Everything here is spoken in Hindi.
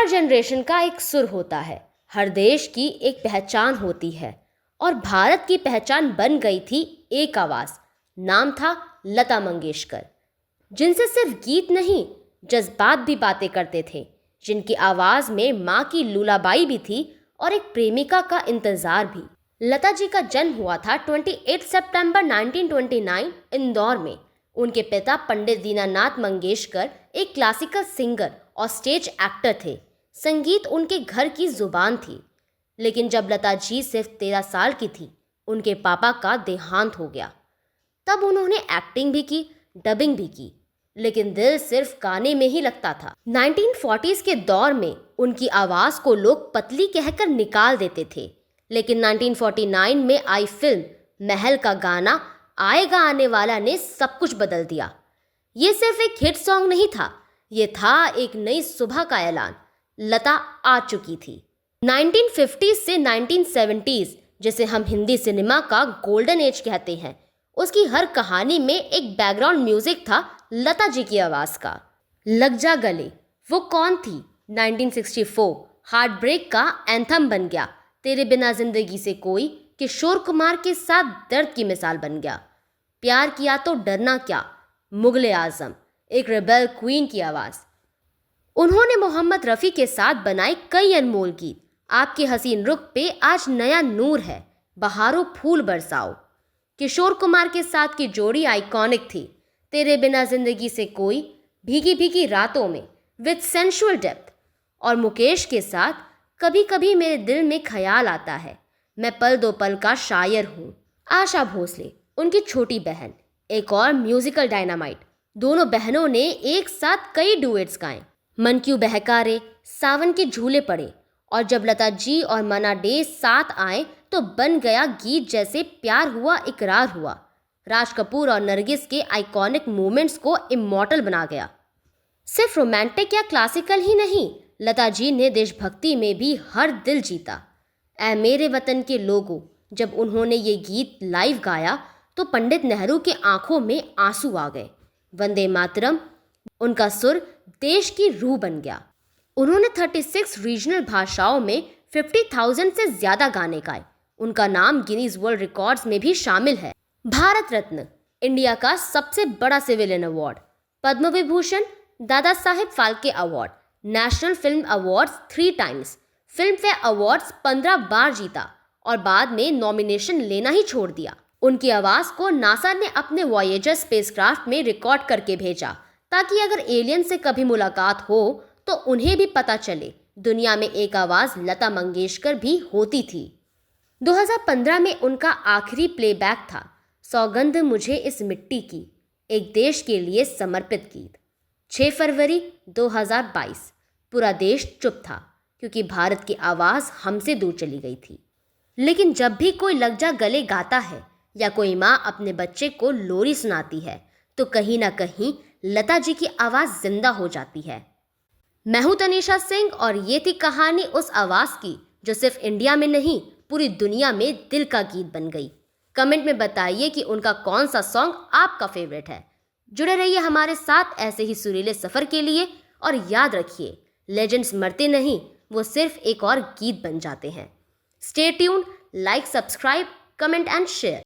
हर जनरेशन का एक सुर होता है, हर देश की एक पहचान होती है और भारत की पहचान बन गई थी एक आवाज़। नाम था लता मंगेशकर, जिनसे सिर्फ गीत नहीं जज्बात भी बातें करते थे, जिनकी आवाज़ में माँ की लूलाबाई भी थी और एक प्रेमिका का इंतज़ार भी। लता जी का जन्म हुआ था 28 सितंबर 1929 इंदौर में। उनके पिता पंडित दीनानाथ मंगेशकर एक क्लासिकल सिंगर और स्टेज एक्टर थे। संगीत उनके घर की जुबान थी। लेकिन जब लता जी सिर्फ 13 साल की थी, उनके पापा का देहांत हो गया। तब उन्होंने एक्टिंग भी की, डबिंग भी की, लेकिन दिल सिर्फ गाने में ही लगता था। 1940s के दौर में उनकी आवाज़ को लोग पतली कहकर निकाल देते थे, लेकिन 1949 में आई फिल्म महल का गाना आएगा आने वाला ने सब कुछ बदल दिया। ये सिर्फ एक हिट सॉन्ग नहीं था, ये था एक नई सुबह का ऐलान। लता आ चुकी थी। 1950s से 1970s, जिसे हम हिंदी सिनेमा का गोल्डन एज कहते हैं, उसकी हर कहानी में एक बैकग्राउंड म्यूजिक था लता जी की आवाज़ का। लग जा गले वो कौन थी 1964 हार्ट ब्रेक का एंथम बन गया। तेरे बिना जिंदगी से कोई किशोर कुमार के साथ दर्द की मिसाल बन गया। प्यार किया तो डरना क्या, मुगले आजम, एक रेबेल क्वीन की आवाज़। उन्होंने मोहम्मद रफ़ी के साथ बनाए कई अनमोल गीत। आपके हसीन रुख पे आज नया नूर है, बहारों फूल बरसाओ। किशोर कुमार के साथ की जोड़ी आइकॉनिक थी। तेरे बिना जिंदगी से कोई, भीगी भीगी रातों में विद सेंशुअल डेप्थ। और मुकेश के साथ कभी कभी मेरे दिल में ख्याल आता है, मैं पल दो पल का शायर हूँ। आशा भोसले, उनकी छोटी बहन, एक और म्यूजिकल डायनामाइट। दोनों बहनों ने एक साथ कई डुएट्स गाए। मन क्यों बहकारे, सावन के झूले पड़े। और जब लता जी और मन्ना डे साथ आए तो बन गया गीत जैसे प्यार हुआ इकरार हुआ। राज कपूर और नरगिस के आइकॉनिक मोमेंट्स को इमॉर्टल बना गया। सिर्फ रोमांटिक या क्लासिकल ही नहीं, लता जी ने देशभक्ति में भी हर दिल जीता। ऐ मेरे वतन के लोगों, जब उन्होंने ये गीत लाइव गाया तो पंडित नेहरू के आंखों में आंसू आ गए। वंदे मातरम, उनका सुर देश की रूह बन गया। उन्होंने 36 रीजनल भाषाओं में 50,000 से ज़्यादा गाने गाए। उनका नाम गिनीज वर्ल्ड रिकॉर्ड्स में भी शामिल है। भारत रत्न, इंडिया का सबसे बड़ा civilian award, Padma Vibhushan, Dada Saheb Phalke award, national film awards 3 times, Filmfare awards 15 बार जीता और बाद में नॉमिनेशन लेना ही छोड़ दिया। उनकी आवाज़ को नासा ने अपने वॉयेजर स्पेसक्राफ्ट में रिकॉर्ड करके भेजा, ताकि अगर एलियन से कभी मुलाकात हो तो उन्हें भी पता चले दुनिया में एक आवाज़ लता मंगेशकर भी होती थी। 2015 में उनका आखिरी प्लेबैक था सौगंध मुझे इस मिट्टी की, एक देश के लिए समर्पित गीत। 6 फरवरी 2022, पूरा देश चुप था क्योंकि भारत की आवाज़ हमसे दूर चली गई थी। लेकिन जब भी कोई लग जा गले गाता है या कोई माँ अपने बच्चे को लोरी सुनाती है तो कहीं ना कहीं लता जी की आवाज़ जिंदा हो जाती है। मैं हूं तनीषा सिंह और ये थी कहानी उस आवाज़ की जो सिर्फ इंडिया में नहीं पूरी दुनिया में दिल का गीत बन गई। कमेंट में बताइए कि उनका कौन सा सॉन्ग आपका फेवरेट है। जुड़े रहिए हमारे साथ ऐसे ही सुरीले सफ़र के लिए और याद रखिए, लेजेंड्स मरते नहीं, वो सिर्फ एक और गीत बन जाते हैं। Stay tuned, like, subscribe, comment and share.